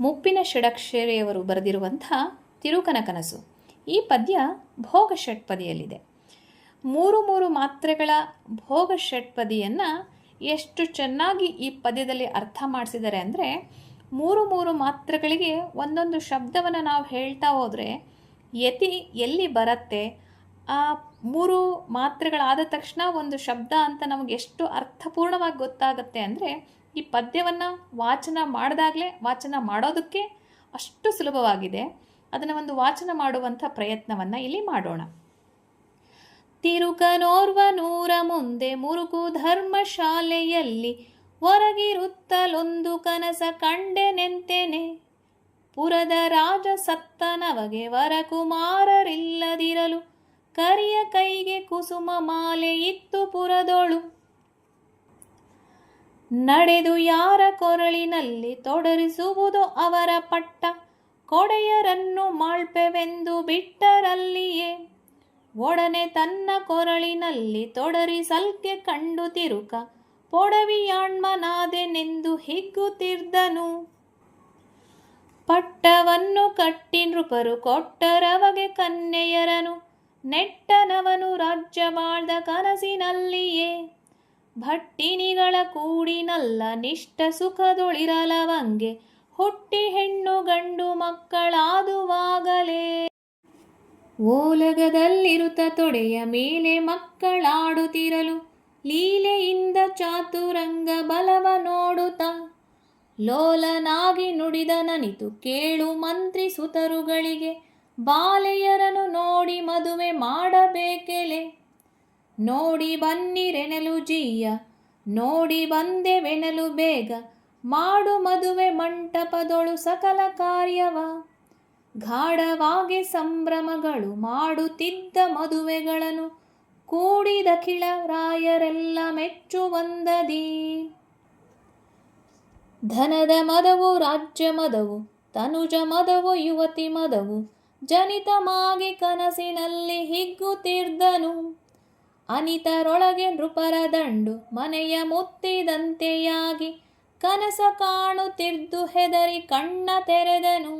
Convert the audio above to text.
ಮುಪ್ಪಿನ ಷಡಕ್ಷರಿಯವರು ಬರೆದಿರುವಂತಹ ತಿರುಕನ ಕನಸು. ಈ ಪದ್ಯ ಭೋಗ ಷಟ್ಪದಿಯಲ್ಲಿದೆ. ಮೂರು ಮೂರು ಮಾತ್ರೆಗಳ ಭೋಗ ಷಟ್ಪದಿಯನ್ನು ಎಷ್ಟು ಚೆನ್ನಾಗಿ ಈ ಪದ್ಯದಲ್ಲಿ ಅರ್ಥ ಮಾಡಿಸಿದ್ದಾರೆ ಅಂದರೆ, ಮೂರು ಮೂರು ಮಾತ್ರೆಗಳಿಗೆ ಒಂದೊಂದು ಶಬ್ದವನ್ನು ನಾವು ಹೇಳ್ತಾ ಹೋದರೆ ಯತಿ ಎಲ್ಲಿ ಬರುತ್ತೆ, ಆ ಮೂರು ಮಾತ್ರೆಗಳಾದ ತಕ್ಷಣ ಒಂದು ಶಬ್ದ ಅಂತ ನಮಗೆ ಎಷ್ಟು ಅರ್ಥಪೂರ್ಣವಾಗಿ ಗೊತ್ತಾಗುತ್ತೆ ಅಂದರೆ, ಈ ಪದ್ಯವನ್ನು ವಾಚನ ಮಾಡಿದಾಗಲೇ ವಾಚನ ಮಾಡೋದಕ್ಕೆ ಅಷ್ಟು ಸುಲಭವಾಗಿದೆ. ಅದನ್ನು ಒಂದು ವಾಚನ ಮಾಡುವಂಥ ಪ್ರಯತ್ನವನ್ನು ಇಲ್ಲಿ ಮಾಡೋಣ. ತಿರುಕನೋರ್ವ ನೂರ ಮುಂದೆ ಮುರುಕು ಧರ್ಮಶಾಲೆಯಲ್ಲಿ ಹೊರಗಿರುತ್ತಲೊಂದು ಕನಸ ಕಂಡೆನೆಂತೆನೆ. ಪುರದ ರಾಜ ಸತ್ತನವಗೆ ವರಕುಮಾರರಿಲ್ಲದಿರಲು ಕರಿಯ ಕೈಗೆ ಕುಸುಮ ಮಾಲೆ ಇತ್ತು ಪುರದೋಳು. ನಡೆದು ಯಾರ ಕೊರಳಿನಲ್ಲಿ ತೊಡರಿಸುವುದು ಅವರ ಪಟ್ಟ, ಕೊಡೆಯರನ್ನು ಮಾಳ್ಪೆವೆಂದು ಬಿಟ್ಟರಲ್ಲಿಯೇ. ಒಡನೆ ತನ್ನ ಕೊರಳಿನಲ್ಲಿ ತೊಡರಿಸಲ್ಕೆ ಕಂಡು ತಿರುಕ ಪೊಡವಿಯಾಣ್ಮನಾದೆನೆಂದು ಹಿಗ್ಗುತ್ತಿರ್ದನು. ಪಟ್ಟವನ್ನು ಕಟ್ಟಿ ನೃಪರು ಕೊಟ್ಟರವಗೆ ಕನ್ಯೆಯರನು, ನೆಟ್ಟನವನು ರಾಜ್ಯವಾಳ್ದ ಕನಸಿನಲ್ಲಿಯೇ. ಭಟ್ಟಿನಿಗಳ ಕೂಡಿನಲ್ಲ ನಿಷ್ಠ ಸುಖದೊಳಿರಲವಂಗೆ, ಹುಟ್ಟಿ ಹೆಣ್ಣು ಗಂಡು ಮಕ್ಕಳಾದುವಾಗಲೇ. ಓಲಗದಲ್ಲಿರುತ್ತ ತೊಡೆಯ ಮೇಲೆ ಮಕ್ಕಳಾಡುತ್ತಿರಲು, ಲೀಲೆಯಿಂದ ಚಾತುರಂಗ ಬಲವ ನೋಡುತ್ತ. ಲೋಲನಾಗಿ ನುಡಿದನನಿತು ಕೇಳು ಮಂತ್ರಿ ಸುತರುಗಳಿಗೆ, ಬಾಲೆಯರನು ನೋಡಿ ಮದುವೆ ಮಾಡಬೇಕೆಲೆ. ನೋಡಿ ಬನ್ನಿರೆನಲು ಜೀಯ, ನೋಡಿ ಬಂದೆವೆನಲು ಬೇಗ, ಮಾಡು ಮದುವೆ ಮಂಟಪದೊಳು ಸಕಲ ಕಾರ್ಯವ. ಗಾಢವಾಗಿ ಸಂಭ್ರಮಗಳು ಮಾಡುತ್ತಿದ್ದ ಮದುವೆಗಳನ್ನು, ಕೂಡಿದಖಿಳ ರಾಯರೆಲ್ಲ ಮೆಚ್ಚುವಂದದಿ. ಧನದ ಮದವು ರಾಜ್ಯ ಮದವು ತನುಜ ಮದವು ಯುವತಿ ಮದವು, ಜನಿತಮಾಗಿ ಕನಸಿನಲ್ಲಿ ಹಿಗ್ಗುತ್ತಿರ್ದನು. ಅನಿತರೊಳಗೆ ನೃಪರ ದಂಡು ಮನೆಯ ಮುತ್ತಿದಂತೆಯಾಗಿ, ಕನಸ ಕಾಣುತ್ತಿರ್ದು ಹೆದರಿ ಕಣ್ಣ ತೆರೆದನು.